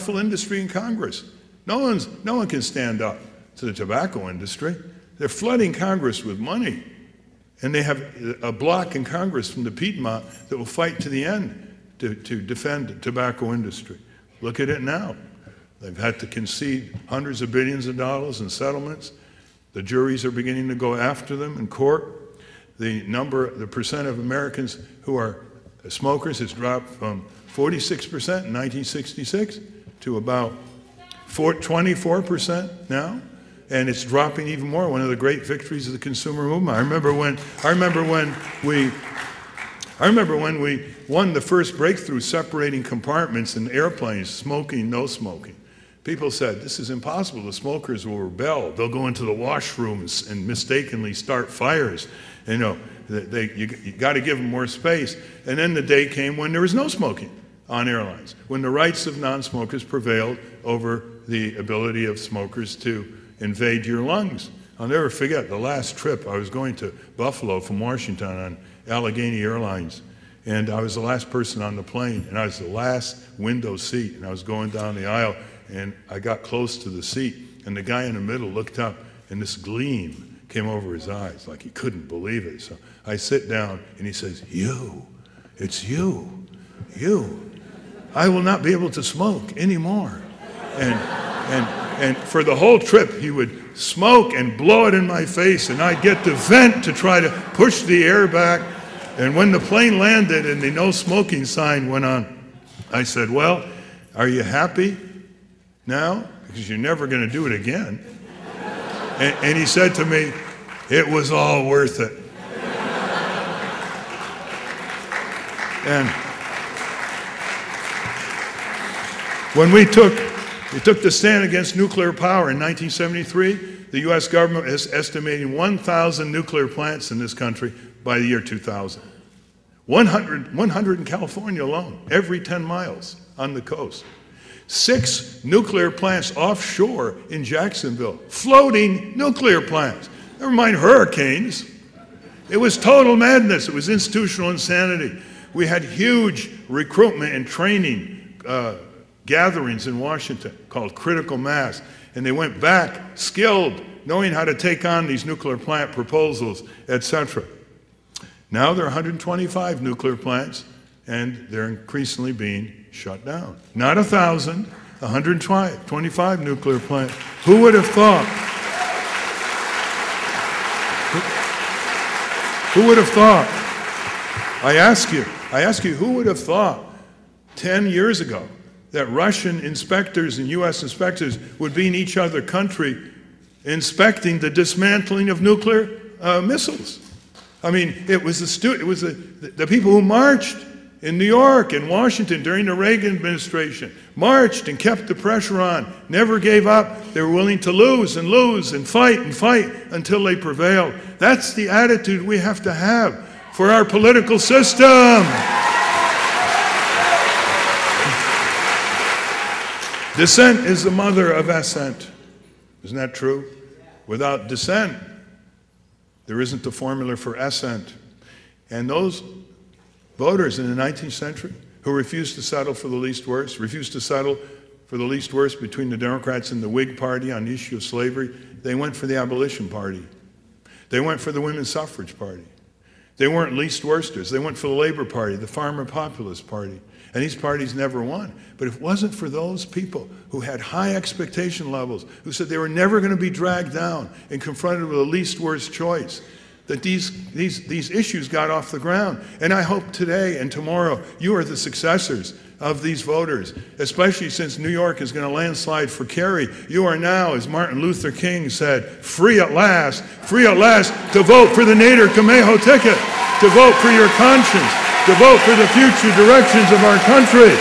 powerful industry in Congress. No one can stand up to the tobacco industry. They're flooding Congress with money. And they have a bloc in Congress from the Piedmont that will fight to the end to defend the tobacco industry. Look at it now. They've had to concede hundreds of billions of dollars in settlements. The juries are beginning to go after them in court. The percent of Americans who are smokers has dropped from 46% in 1966 to about 24% now. And it's dropping even more. One of the great victories of the consumer movement. I remember when we won the first breakthrough separating compartments in airplanes, smoking, no smoking. People said, this is impossible. The smokers will rebel. They'll go into the washrooms and mistakenly start fires. You know, you got to give them more space. And then the day came when there was no smoking on airlines, when the rights of non-smokers prevailed over the ability of smokers to invade your lungs. I'll never forget the last trip. I was going to Buffalo from Washington on Allegheny Airlines, and I was the last person on the plane, and I was the last window seat, and I was going down the aisle, and I got close to the seat, and the guy in the middle looked up, and this gleam came over his eyes, like he couldn't believe it. So I sit down, and he says, "You, it's you. I will not be able to smoke anymore." And for the whole trip, he would smoke and blow it in my face, and I'd get to vent to try to push the air back. And when the plane landed and the no smoking sign went on, I said, "Well, are you happy now? Because you're never going to do it again." And he said to me, "It was all worth it." And when we took the stand against nuclear power in 1973. The U.S. government is estimating 1,000 nuclear plants in this country by the year 2000. 100 in California alone, every 10 miles on the coast. 6 nuclear plants offshore in Jacksonville, floating nuclear plants. Never mind hurricanes. It was total madness. It was institutional insanity. We had huge recruitment and training gatherings in Washington called critical mass, and they went back skilled, knowing how to take on these nuclear plant proposals, etc. Now there are 125 nuclear plants, and they're increasingly being shut down. Not 1,000, 125 nuclear plants. Who would have thought? Who would have thought? I ask you, who would have thought 10 years ago that Russian inspectors and U.S. inspectors would be in each other country inspecting the dismantling of nuclear missiles? I mean, it was the people who marched in New York and Washington during the Reagan administration, marched and kept the pressure on, never gave up. They were willing to lose and lose and fight until they prevailed. That's the attitude we have to have for our political system. Dissent is the mother of assent. Isn't that true? Without dissent, there isn't the formula for assent. And those voters in the 19th century who refused to settle for the least worst, refused to settle for the least worst between the Democrats and the Whig Party on the issue of slavery, they went for the Abolition Party. They went for the Women's Suffrage Party. They weren't least worsters. They went for the Labor Party, the Farmer Populist Party. And these parties never won. But if it wasn't for those people who had high expectation levels, who said they were never going to be dragged down and confronted with a least worst choice, that these issues got off the ground. And I hope today and tomorrow you are the successors of these voters, especially since New York is going to landslide for Kerry. You are now, as Martin Luther King said, free at last to vote for the Nader ticket, to vote for your conscience, to vote for the future directions of our country.